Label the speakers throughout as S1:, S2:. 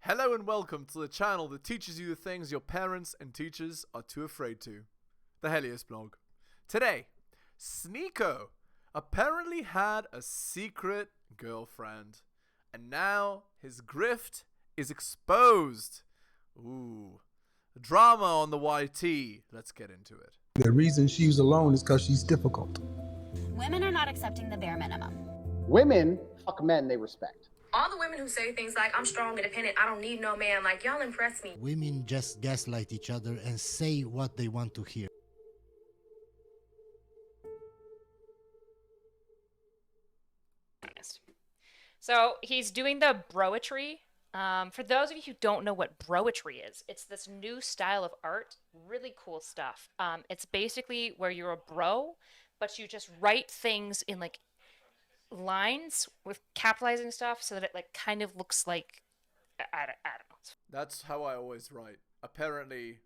S1: Hello and welcome to the channel that teaches you the things your parents and teachers are too afraid to. The heliosblog. Today, Sneako apparently had a secret girlfriend. And now his grift is exposed. Ooh. Drama on the YT. Let's get into it.
S2: The reason she's alone is because she's difficult.
S3: Women are not accepting the bare minimum.
S4: Women fuck men they respect.
S5: All the women who say things like, I'm strong, independent, I don't need no man, like, y'all impress me.
S6: Women just gaslight each other and say what they want to hear.
S7: So he's doing the broetry. For those of you who don't know what broetry is, it's this new style of art. Really cool stuff. It's basically where you're a bro, but you just write things in like lines with capitalizing stuff so that it like kind of looks like I don't know.
S1: That's how I always write. Apparently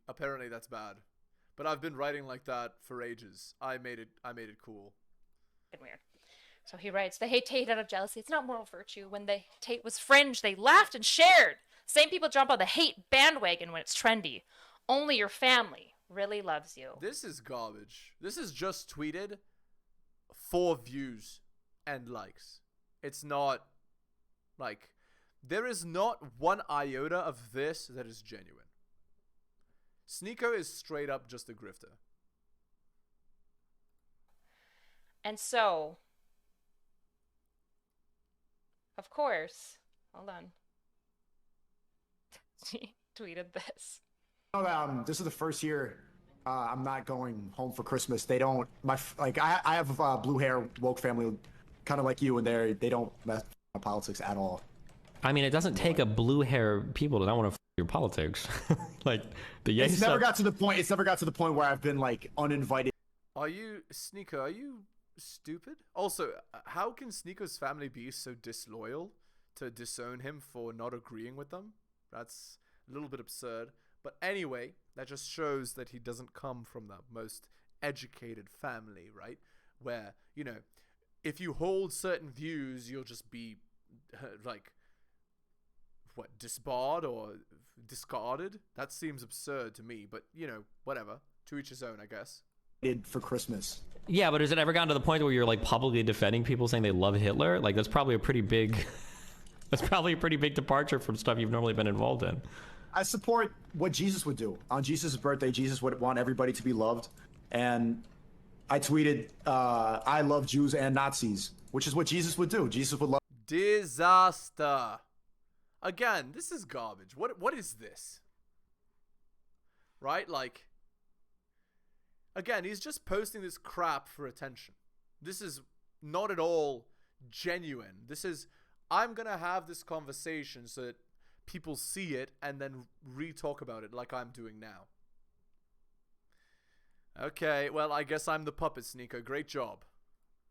S1: that's bad. But I've been writing like that for ages. I made it cool.
S7: Weird. So he writes, they hate Tate out of jealousy. It's not moral virtue. When Tate was fringe, they laughed and shared. Same people jump on the hate bandwagon when it's trendy. Only your family really loves you.
S1: This is garbage. This is just tweeted for views and likes. It's not like there is not one iota of this that is genuine. Sneako is straight up just a grifter.
S7: And so, of course, hold on. She tweeted this.
S8: This is the first year I'm not going home for Christmas. They don't. I have a blue hair woke family, kind of like you, and they don't mess with politics at all.
S9: I mean, it doesn't take a blue hair people to not want to your politics. Like the
S8: It's never got to the point. It's never got to the point where I've been like uninvited.
S1: Are you Sneako? Are you stupid? Also, how can Sneako's family be so disloyal to disown him for not agreeing with them? That's a little bit absurd. But anyway, that just shows that he doesn't come from the most educated family, right? Where, you know, if you hold certain views, you'll just be like, what, disbarred or discarded? That seems absurd to me, but you know, whatever. To each his own, I guess.
S8: For Christmas.
S9: Yeah, but has it ever gotten to the point where you're like publicly defending people saying they love Hitler? Like that's probably a pretty big departure from stuff you've normally been involved in.
S8: I support what Jesus would do. On Jesus' birthday, Jesus would want everybody to be loved. And I tweeted, I love Jews and Nazis, which is what Jesus would do. Jesus would love.
S1: Disaster. Again, this is garbage. What is this? Right? Like, again, he's just posting this crap for attention. This is not at all genuine. This is, I'm going to have this conversation so that people see it and then re-talk about it like I'm doing now. Okay, well, I guess I'm the puppet, Sneako. Great job.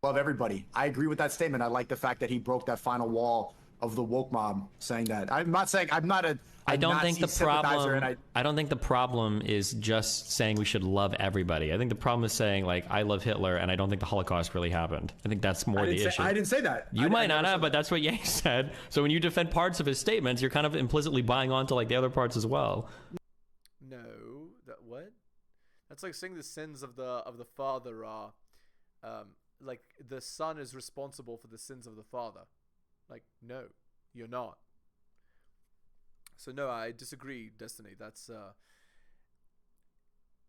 S8: Love everybody. I agree with that statement. I like the fact that he broke that final wall of the woke mob saying that. I'm not saying I'm not a
S9: I don't think the problem
S8: and
S9: I don't think the problem is just saying we should love everybody. I think the problem is saying like I love Hitler and I don't think the Holocaust really happened. I think that's more the issue.
S8: I didn't say that.
S9: You might not have, but that's what Ye said. So when you defend parts of his statements, you're kind of implicitly buying on to like the other parts as well.
S1: No, that what? That's like saying the sins of the father are like the son is responsible for the sins of the father. Like, no, you're not. So no, I disagree, Destiny. That's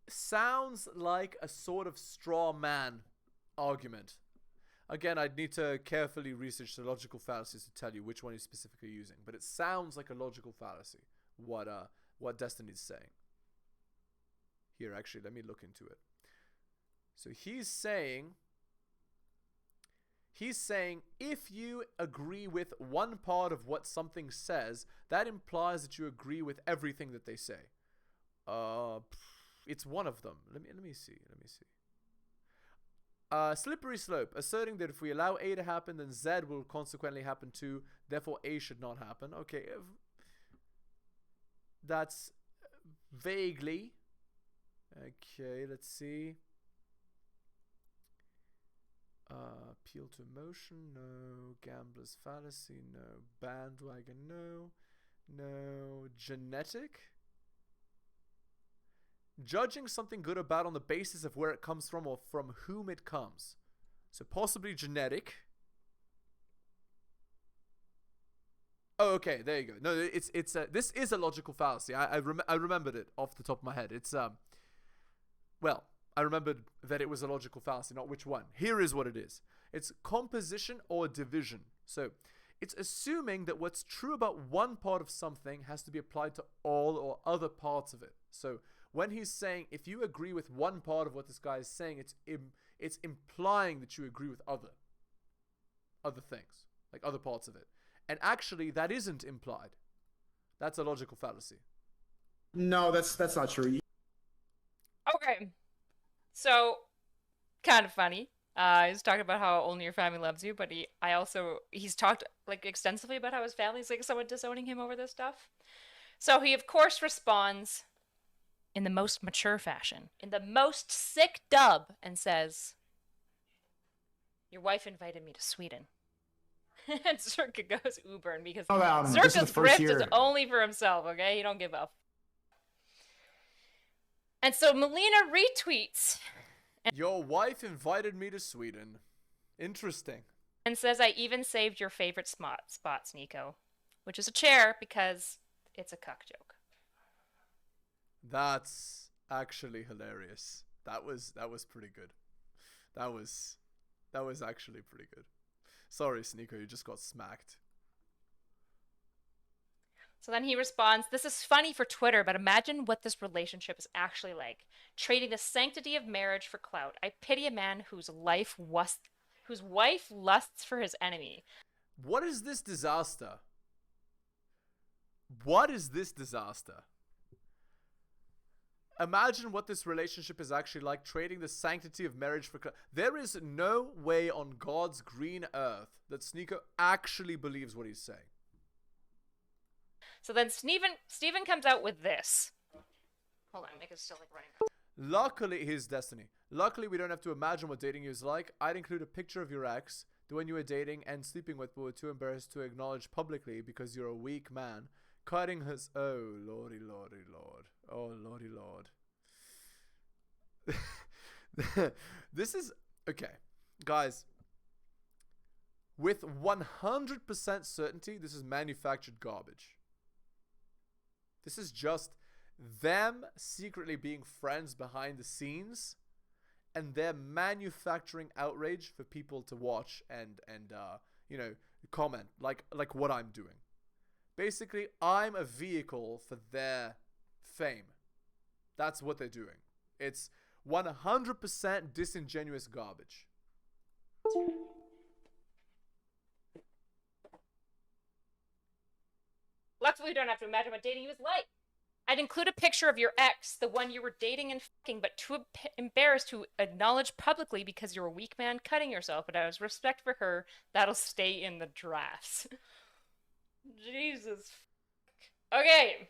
S1: sounds like a sort of straw man argument. Again, I'd need to carefully research the logical fallacies to tell you which one he's specifically using, but it sounds like a logical fallacy. What Destiny's saying. Here, actually, let me look into it. So he's saying if you agree with one part of what something says, that implies that you agree with everything that they say. It's one of them. Let me see. Slippery slope, asserting that if we allow A to happen, then Z will consequently happen too. Therefore, A should not happen. Okay, that's vaguely. Okay, let's see. Appeal to emotion, no. Gambler's fallacy, no. Bandwagon, no. genetic? Judging something good or bad on the basis of where it comes from or from whom it comes. So possibly genetic. Oh, okay, there you go. No, this is a logical fallacy. I remembered it off the top of my head. It's well, I remembered that it was a logical fallacy, not which one. Here is what it is. It's composition or division. So it's assuming that what's true about one part of something has to be applied to all or other parts of it. So when he's saying, if you agree with one part of what this guy is saying, it's implying that you agree with other things, like other parts of it. And actually, that isn't implied. That's a logical fallacy.
S8: No, that's not true.
S7: Okay. So, kind of funny. He's talking about how only your family loves you, but he's talked like extensively about how his family's like somewhat disowning him over this stuff. So he of course responds in the most mature fashion, in the most sick dub, and says, "Your wife invited me to Sweden." And Circa goes Ubern because Circa's grift is only for himself, okay? He don't give up. And so Melina retweets.
S1: Your wife invited me to Sweden. Interesting.
S7: And says, I even saved your favorite spot, Sneako. Which is a chair because it's a cuck joke.
S1: That's actually hilarious. That was pretty good. That was actually pretty good. Sorry, Sneako, you just got smacked.
S7: So then he responds, this is funny for Twitter, but imagine what this relationship is actually like. Trading the sanctity of marriage for clout. I pity a man whose wife lusts for his enemy.
S1: What is this disaster? What is this disaster? Imagine what this relationship is actually like, trading the sanctity of marriage for clout. There is no way on God's green earth that Sneako actually believes what he's saying.
S7: So then Steven comes out with this. Hold on, make it still like running.
S1: Luckily, his destiny. Luckily, we don't have to imagine what dating you is like. I'd include a picture of your ex, the one you were dating and sleeping with, but were too embarrassed to acknowledge publicly because you're a weak man. Cutting his... Oh, lordy, lordy, lord. Oh, lordy, lord. This is... Okay, guys. With 100% certainty, this is manufactured garbage. This is just them secretly being friends behind the scenes, and they're manufacturing outrage for people to watch and you know, comment like what I'm doing. Basically, I'm a vehicle for their fame. That's what they're doing. It's 100% disingenuous garbage.
S7: Luckily, we don't have to imagine what dating was like. I'd include a picture of your ex, the one you were dating and fucking, but too embarrassed to acknowledge publicly because you're a weak man cutting yourself, but out of respect for her, that'll stay in the drafts. Jesus. Okay.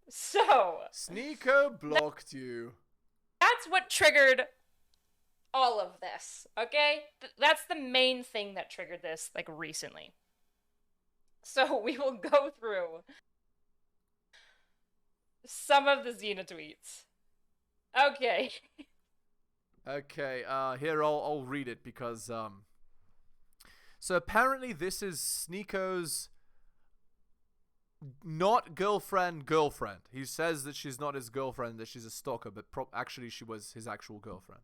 S7: So.
S1: Sneako blocked you.
S7: That's what triggered all of this, okay? That's the main thing that triggered this, like, recently. So we will go through some of the Xena tweets. Okay.
S1: Okay, here I'll read it because so apparently this is Sneako's not girlfriend. He says that she's not his girlfriend, that she's a stalker, but actually she was his actual girlfriend.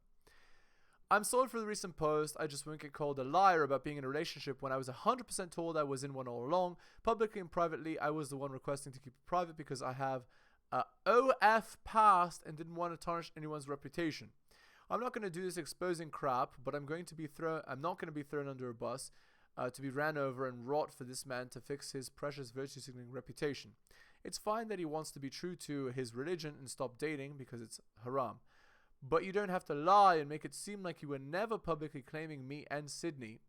S1: I'm sorry for the recent post. I just won't get called a liar about being in a relationship when I was 100% told I was in one all along. Publicly and privately, I was the one requesting to keep it private because I have a OF past and didn't want to tarnish anyone's reputation. I'm not going to do this exposing crap, but I'm not going to be thrown under a bus to be ran over and wrought for this man to fix his precious virtue-signaling reputation. It's fine that he wants to be true to his religion and stop dating because it's haram. But you don't have to lie and make it seem like you were never publicly claiming me and Sydney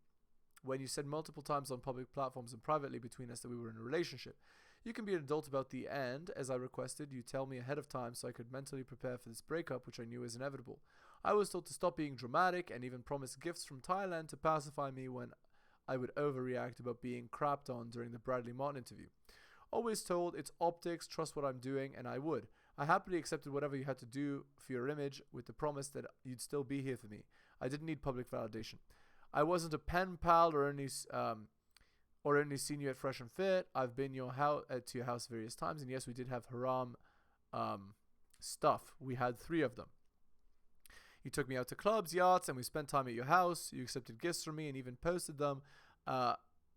S1: when you said multiple times on public platforms and privately between us that we were in a relationship. You can be an adult about the end, as I requested. You tell me ahead of time so I could mentally prepare for this breakup, which I knew was inevitable. I was told to stop being dramatic and even promised gifts from Thailand to pacify me when I would overreact about being crapped on during the Bradley Martin interview. Always told it's optics, trust what I'm doing, and I would. I happily accepted whatever you had to do for your image with the promise that you'd still be here for me. I didn't need public validation. I wasn't a pen pal or only seen you at Fresh and Fit. I've been to your house various times, and yes, we did have haram stuff. We had 3 of them. You took me out to clubs, yachts, and we spent time at your house. You accepted gifts from me and even posted them,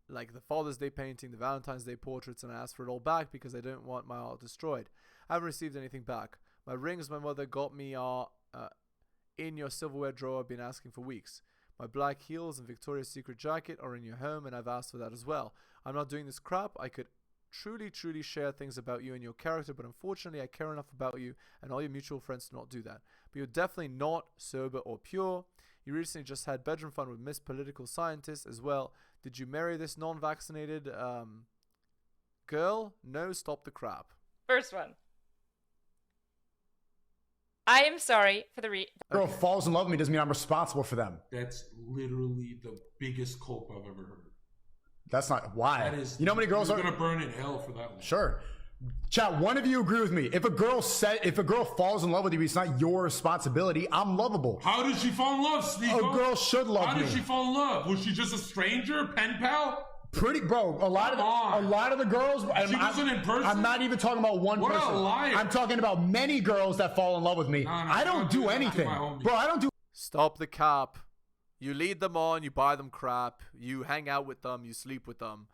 S1: like the Father's Day painting, the Valentine's Day portraits, and I asked for it all back because I don't want my art destroyed. I haven't received anything back. My rings my mother got me are in your silverware drawer. I've been asking for weeks. My black heels and Victoria's Secret jacket are in your home, and I've asked for that as well. I'm not doing this crap. I could truly share things about you and your character, but unfortunately I care enough about you and all your mutual friends to not do that. But you're definitely not sober or pure. You recently just had bedroom fun with Miss Political Scientist as well. Did you marry this non-vaccinated girl? No, stop the crap.
S7: First one. I am sorry for the
S8: Girl falls in love with me doesn't mean I'm responsible for them.
S10: That's literally the biggest cope I've ever heard.
S8: That's not why.
S10: That is,
S8: you know how many girls
S10: are
S8: are
S10: gonna burn in hell for that one.
S8: Sure. Chat, one of you agree with me. If a girl falls in love with you, it's not your responsibility. I'm lovable.
S10: How did she fall in love, Sneako?
S8: A girl should love me.
S10: How did she fall in love? Was she just a stranger, pen pal?
S8: Pretty, bro. A lot of the girls.
S10: She wasn't in person.
S8: I'm not even talking about one person.
S10: What a liar!
S8: I'm talking about many girls that fall in love with me. I don't do anything, bro. I don't do.
S1: Stop the cap. You lead them on. You buy them crap. You hang out with them. You sleep with them.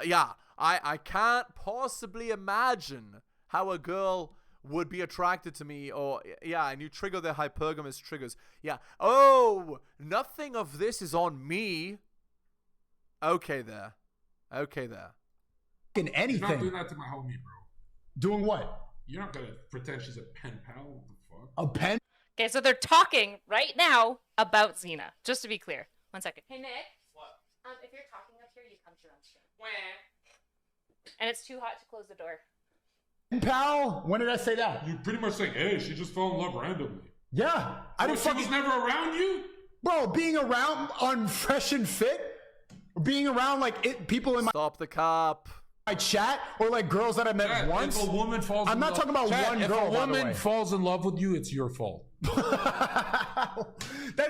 S1: Yeah, I can't possibly imagine how a girl would be attracted to me, or yeah, and you trigger their hypergamous triggers. Yeah. Oh, nothing of this is on me. Okay there.
S8: In anything.
S10: You're not doing that to my homie, bro.
S8: Doing what?
S10: You're not gonna pretend she's a pen pal. What the fuck?
S8: A pen?
S7: Okay, so they're talking right now about Xena. Just to be clear. 1 second. Hey, Nick.
S11: What?
S7: If you're talking up here, you come to on stream. And it's too hot to close the door.
S8: Pen pal? When did I say that?
S10: You're pretty much saying, hey, she just fell in love randomly.
S8: Yeah. I didn't
S10: she was never around you?
S8: Bro, being around on Fresh and Fit? Being around people in my
S1: Stop the cop.
S8: My chat, or like girls that I met once.
S10: If a woman falls
S8: I'm not talking about one girl.
S10: If a woman falls in love with you, it's your fault.
S8: That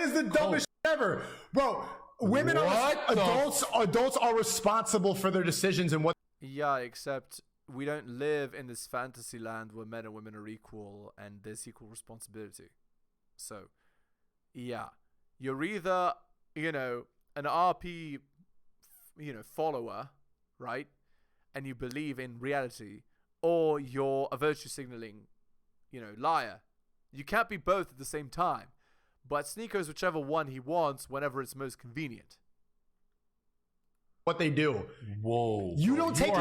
S8: is the dumbest shit ever, bro. Women adults are responsible for their decisions and what.
S1: Yeah, except we don't live in this fantasy land where men and women are equal and there's equal responsibility. So, yeah, you're either an RP follower, right? And you believe in reality, or you're a virtue signaling, liar. You can't be both at the same time. But Sneako's whichever one he wants whenever it's most convenient.
S8: What they do.
S10: Whoa.
S8: You don't take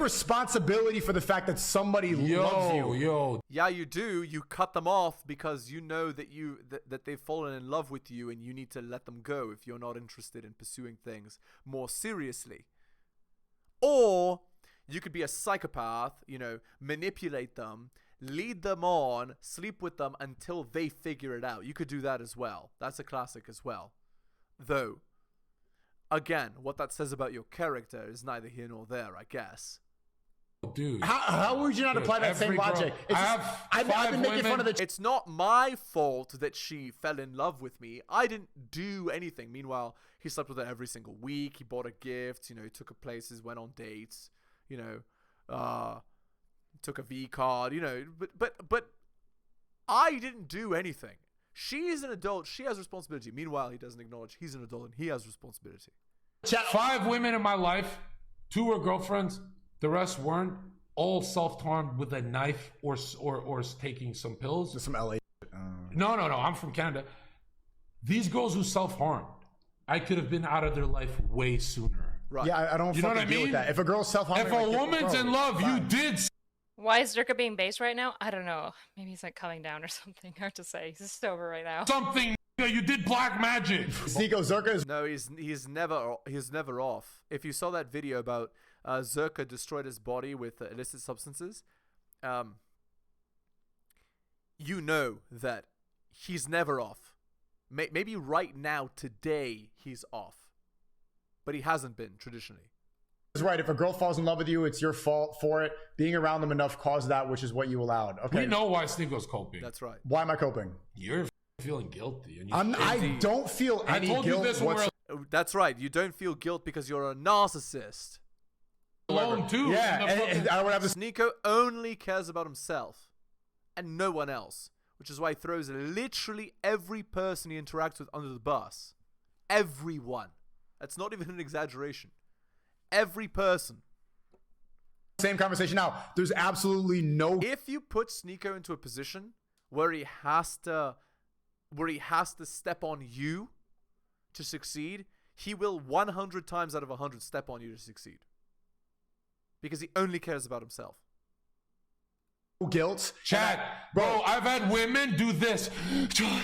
S8: responsibility for the fact that somebody loves you.
S1: Yeah, you do. You cut them off because you know that they've fallen in love with you and you need to let them go if you're not interested in pursuing things more seriously. Or you could be a psychopath, manipulate them, lead them on, sleep with them until they figure it out. You could do that as well. That's a classic as well. Though, again, what that says about your character is neither here nor there, I guess.
S10: Dude.
S8: How would you not apply that same logic? I've been making fun of the...
S1: It's not my fault that she fell in love with me. I didn't do anything. Meanwhile, he slept with her every single week. He bought her gifts. He took her places, went on dates. Took a V card. But I didn't do anything. She's an adult. She has responsibility. Meanwhile, he doesn't acknowledge he's an adult and he has responsibility.
S10: 5 women in my life. 2 were girlfriends. The rest weren't. All self-harmed with a knife or taking some pills.
S8: Some LA.
S10: No. I'm from Canada. These girls who self-harmed, I could have been out of their life way sooner.
S8: Right. Yeah, I don't fucking deal with that. If a girl's self-harming...
S10: If a woman's in love, you did...
S7: Why is Zerka being based right now? I don't know. Maybe he's coming down or something. Hard to say. He's sober right now.
S10: Something. You did black magic.
S8: Sneako, Zerka is...
S1: No, he's never off. If you saw that video about Zerka destroyed his body with illicit substances, you know that he's never off. Maybe right now, today, he's off. But he hasn't been, traditionally.
S8: That's right. If a girl falls in love with you, it's your fault for it. Being around them enough caused that, which is what you allowed. Okay.
S10: We know why Sneako's coping.
S1: That's right.
S8: Why am I coping?
S10: You're feeling guilty. And
S8: I don't feel any guilt whatsoever.
S1: That's right. You don't feel guilt because you're a narcissist.
S10: Alone too.
S8: Yeah, and I would have this.
S1: Sneako only cares about himself and no one else, which is why he throws literally every person he interacts with under the bus. Everyone. That's not even an exaggeration. Every person.
S8: Same conversation now. There's absolutely no.
S1: If you put Sneako into a position where he has to step on you to succeed, he will 100 times out of 100 step on you to succeed. Because he only cares about himself.
S8: Guilt.
S10: Chat, bro, I've had women do this. John,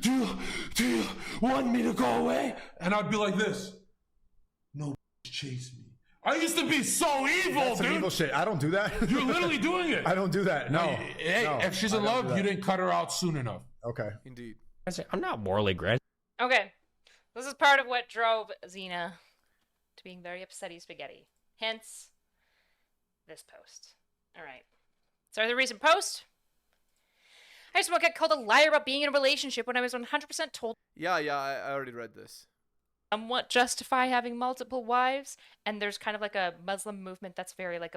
S10: do you want me to go away? And I'd be like this. No, chase me. I used to be so evil,
S8: That's
S10: dude.
S8: some evil shit. I don't do that.
S10: You're literally doing it.
S8: I don't do that. No.
S10: Hey,
S8: no,
S10: if she's in love, you didn't cut her out soon enough.
S8: Okay.
S1: Indeed.
S9: I'm not morally gray.
S7: Okay, this is part of what drove Xena to being very upsetty spaghetti. Hence, this post. All right. So the recent post. I just want to get called a liar about being in a relationship when I was 100% told.
S1: Yeah, I already read this.
S7: Somewhat justify having multiple wives, and there's kind of like a Muslim movement that's very like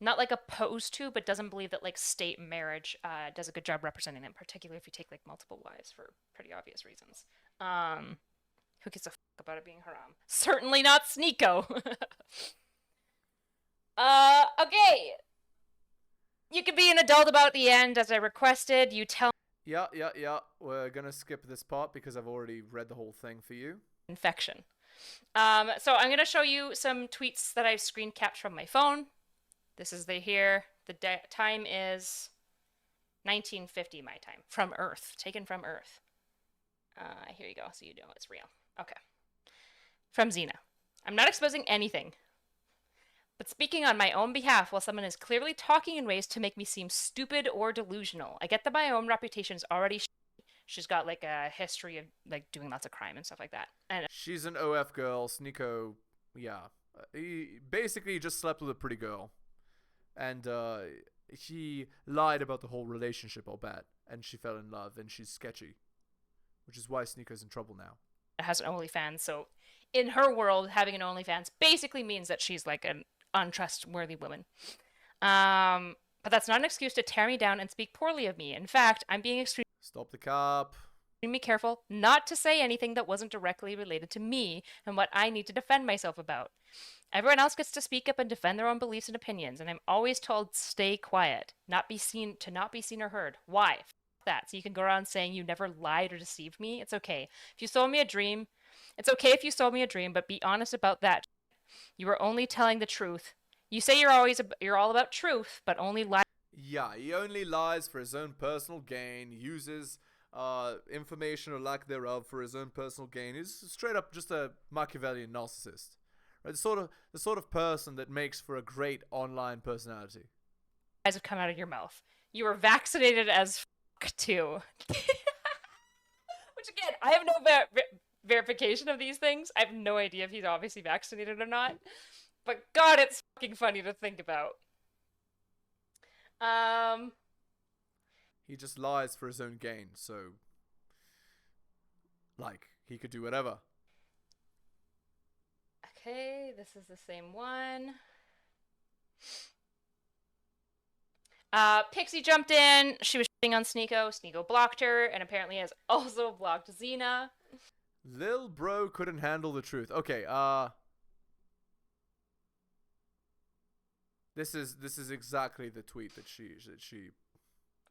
S7: not like opposed to, but doesn't believe that like state marriage does a good job representing them, particularly if you take like multiple wives for pretty obvious reasons. Who gives a fuck about it being haram? Certainly not Sneako. Okay. You can be an adult about the end, as I requested. You tell.
S1: Yeah. We're gonna skip this part because I've already read the whole thing for you.
S7: Infection. So I'm gonna show you some tweets that I've screen capped from my phone. This is here. The time is 1950 my time. From Earth. Taken from Earth. Here you go, so you know it's real. Okay. From Xena. I'm not exposing anything, but speaking on my own behalf while someone is clearly talking in ways to make me seem stupid or delusional. I get that my own reputation is already she's got like a history of like doing lots of crime and stuff like that. And
S1: she's an OF girl. Sneako, yeah. He basically just slept with a pretty girl. And he lied about the whole relationship, I'll bet. And she fell in love, and she's sketchy. Which is why Sneako's in trouble now.
S7: It has an OnlyFans, so in her world, having an OnlyFans basically means that she's like an untrustworthy woman. But that's not an excuse to tear me down and speak poorly of me. In fact, I'm being extremely...
S1: Stop the cop.
S7: Extremely careful not to say anything that wasn't directly related to me and what I need to defend myself about. Everyone else gets to speak up and defend their own beliefs and opinions, and I'm always told stay quiet, not be seen or heard. Why? F that. So you can go around saying you never lied or deceived me. It's okay. If you sold me a dream, it's okay if you sold me a dream, but be honest about that. You were only telling the truth. You say you're all about truth, but only lie.
S1: Yeah, he only lies for his own personal gain, uses information or lack thereof for his own personal gain. He's straight up just a Machiavellian narcissist. Right? The sort of person that makes for a great online personality.
S7: Eyes have come out of your mouth. You were vaccinated as f*** too. Which again, I have no verification of these things. I have no idea if he's obviously vaccinated or not. But God, it's fucking funny to think about.
S1: He just lies for his own gain, so like he could do whatever.
S7: Okay, this is the same one. Pixie jumped in. She was shitting on Sneako. Sneako blocked her, and apparently has also blocked Xena.
S1: Lil bro couldn't handle the truth. Okay, this is exactly the tweet that she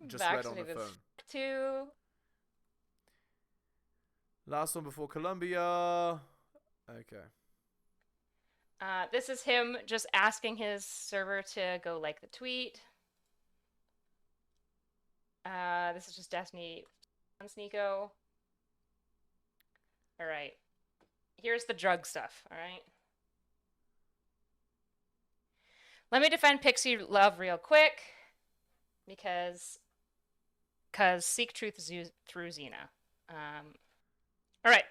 S1: just read on the phone.
S7: Too.
S1: Last one before Columbia. Okay.
S7: This is him just asking his server to go like the tweet. This is just Destiny on Sneako. Alright. Here's the drug stuff, alright? Let me defend Pixie Love real quick. Because seek truth through Xena. Alright.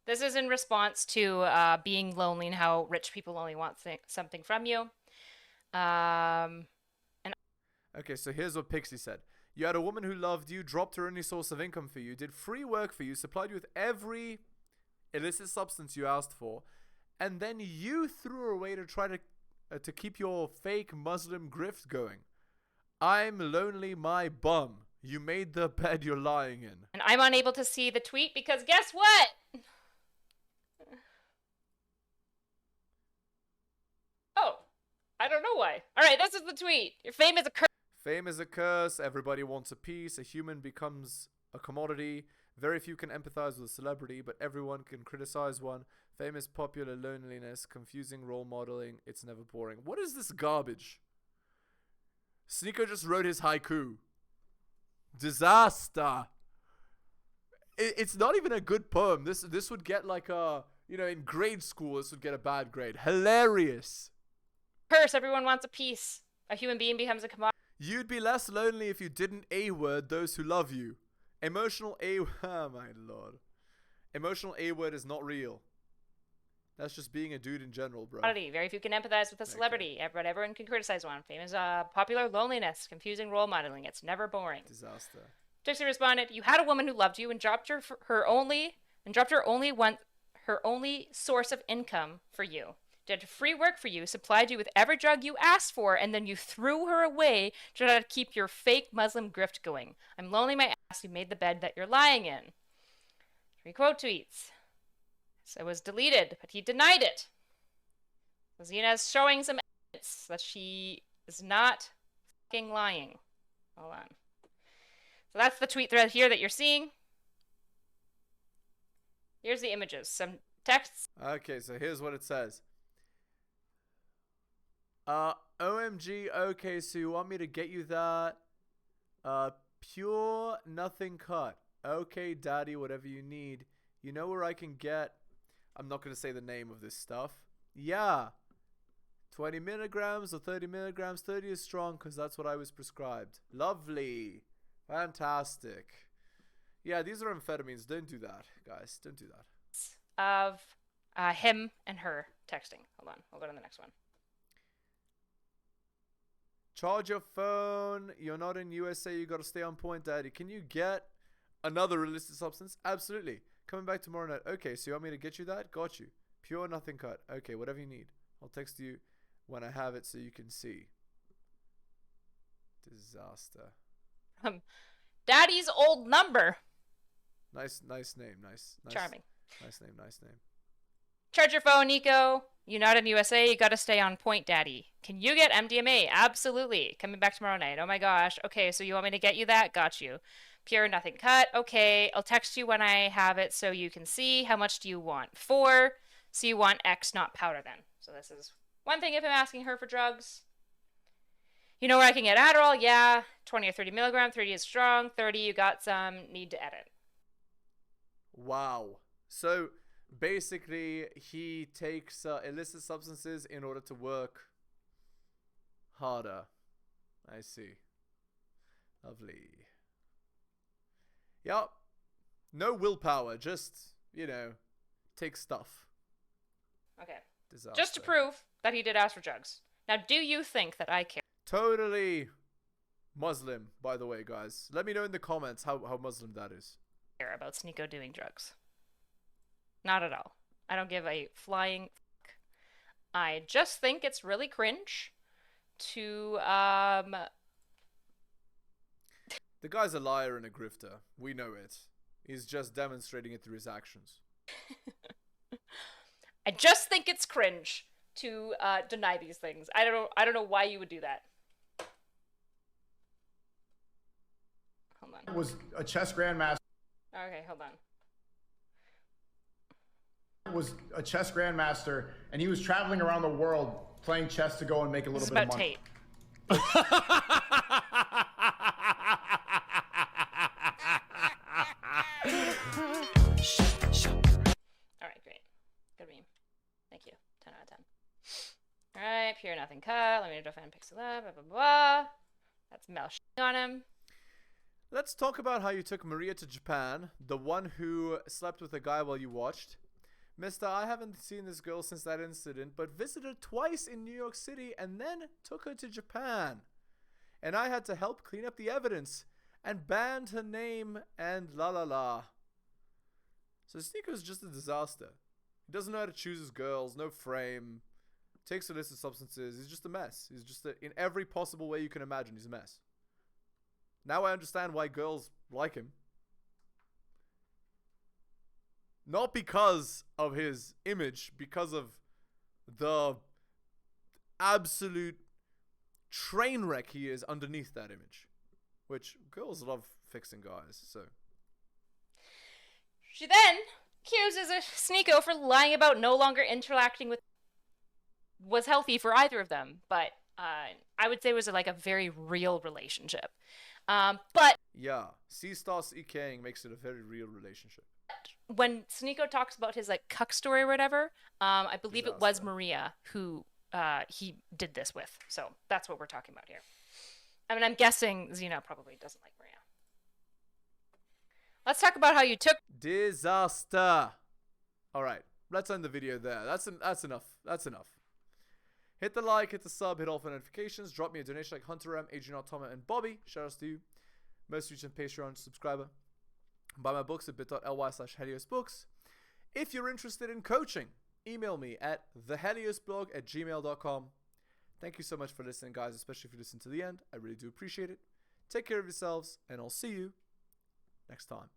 S7: This is in response to being lonely and how rich people only want something from you.
S1: Okay, so here's what Pixie said. You had a woman who loved you, dropped her only source of income for you, did free work for you, supplied you with every illicit substance you asked for, and then you threw her away to try to keep your fake Muslim grift going. I'm lonely, my bum. You made the bed you're lying in.
S7: And I'm unable to see the tweet because guess what? Oh, I don't know why. All right, this is the tweet. Your fame is a curse.
S1: Fame is a curse. Everybody wants a piece. A human becomes a commodity. Very few can empathize with a celebrity, but everyone can criticize one. Fame is popular loneliness, confusing role modeling. It's never boring. What is this garbage? Sneako just wrote his haiku. Disaster. It's not even a good poem. This would get like a, you know, in grade school, this would get a bad grade. Hilarious.
S7: Curse, everyone wants a piece. A human being becomes a commodity.
S1: You'd be less lonely if you didn't A-word those who love you. Emotional oh my lord. Emotional A-word is not real. That's just being a dude in general, bro.
S7: Very few can empathize with a celebrity, but everyone can criticize one. Fame is popular loneliness, confusing role modeling. It's never boring.
S1: Disaster.
S7: Dixie responded, "You had a woman who loved you and dropped her only source of income for you. Did free work for you, supplied you with every drug you asked for, and then you threw her away to try to keep your fake Muslim grift going. I'm lonely, my ass. You made the bed that you're lying in." 3 quote tweets. So it was deleted, but he denied it. Xena is showing some evidence that she is not fucking lying. Hold on. So that's the tweet thread here that you're seeing. Here's the images. Some texts.
S1: Okay, so here's what it says. OMG, okay, so you want me to get you that? Pure nothing cut. Okay, daddy, whatever you need. You know where I can get... I'm not going to say the name of this stuff. Yeah. 20 milligrams or 30 milligrams. 30 is strong because that's what I was prescribed. Lovely. Fantastic. Yeah, these are amphetamines. Don't do that, guys. Don't do that.
S7: Of him and her texting. Hold on. I'll go to the next one.
S1: Charge your phone. You're not in USA. You got to stay on point, daddy. Can you get another illicit substance? Absolutely. Coming back tomorrow night. Okay, so you want me to get you that? Got you. Pure nothing cut. Okay, whatever you need. I'll text you when I have it so you can see. Disaster.
S7: Daddy's old number.
S1: Nice name. Nice.
S7: Charming.
S1: Nice name.
S7: Charge your phone, Nico. You're not in USA. You got to stay on point, daddy. Can you get MDMA? Absolutely. Coming back tomorrow night. Oh my gosh. Okay, so you want me to get you that? Got you. Pure nothing cut. Okay, I'll text you when I have it so you can see. How much do you want? 4. So you want X, not powder then. So this is one thing if I'm asking her for drugs. You know where I can get Adderall? Yeah. 20 or 30 milligrams. 30 is strong. 30, you got some. Need to edit.
S1: Wow. So basically, he takes illicit substances in order to work harder. I see. Lovely. Yep. No willpower. Just, you know, take stuff.
S7: Okay.
S1: Disaster.
S7: Just to prove that he did ask for drugs. Now, do you think that I care?
S1: Totally Muslim, by the way, guys. Let me know in the comments how Muslim that is.
S7: About Sneako doing drugs. Not at all. I don't give a flying fuck. I just think it's really cringe to
S1: The guy's a liar and a grifter. We know it. He's just demonstrating it through his actions.
S7: I just think it's cringe to deny these things. I don't know why you would do that. Hold on.
S8: Was a chess grandmaster.
S7: Okay, hold on.
S8: Was a chess grandmaster, and he was traveling around the world playing chess to go and make a little bit of money.
S7: This is about Tate. Alright, great. Good meme. Thank you. 10 out of 10. Alright, pure nothing cut. Let me defend pixel up. Blah, blah, blah. That's Mel on him.
S1: Let's talk about how you took Maria to Japan, the one who slept with a guy while you watched. Mister, I haven't seen this girl since that incident, but visited her twice in New York City and then took her to Japan. And I had to help clean up the evidence and banned her name and la la la. So Sneako's just a disaster. He doesn't know how to choose his girls, no frame, takes illicit substances. He's just a mess. He's just in every possible way you can imagine, he's a mess. Now I understand why girls like him. Not because of his image, because of the absolute train wreck he is underneath that image. Which girls love fixing guys, so.
S7: She then accuses Sneako for lying about no longer interacting with was healthy for either of them, but I would say it was like a very real relationship. But
S1: yeah, C starts EKing makes it a very real relationship.
S7: When Sneako talks about his like cuck story or whatever, I believe it was Maria who he did this with. So that's what we're talking about here. I mean, I'm guessing Xena probably doesn't like Maria. Let's talk about how you took
S1: disaster. All right, let's end the video there. That's enough. That's enough. Hit the like, hit the sub, hit all for notifications. Drop me a donation like Hunter M, Adrian Toma, and Bobby. Shout outs to you. Most recent Patreon subscriber. Buy my books at bit.ly/heliosbooks. If you're interested in coaching, email me at theheliosblog@gmail.com. Thank you so much for listening, guys, especially if you listen to the end. I really do appreciate it. Take care of yourselves, and I'll see you next time.